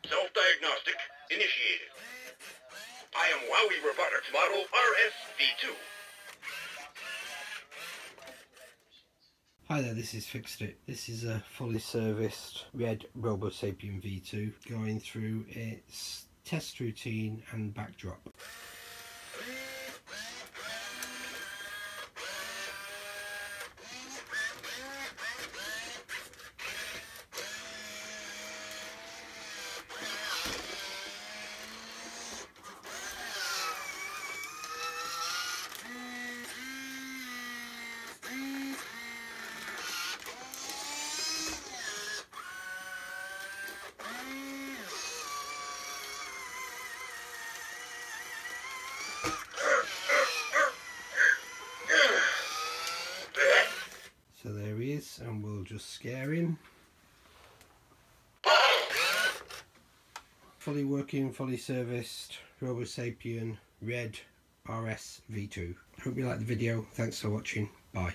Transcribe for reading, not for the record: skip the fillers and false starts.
Self-diagnostic initiated. I am Wowwee Robotics model RSV2. Hi there, this is Fixed It. This is a fully serviced Red Robosapien V2 going through its test routine and backdrop. So there he is, and we'll just scare him. Fully working, fully serviced Robosapien Red RSV2. Hope you liked the video. Thanks for watching. Bye.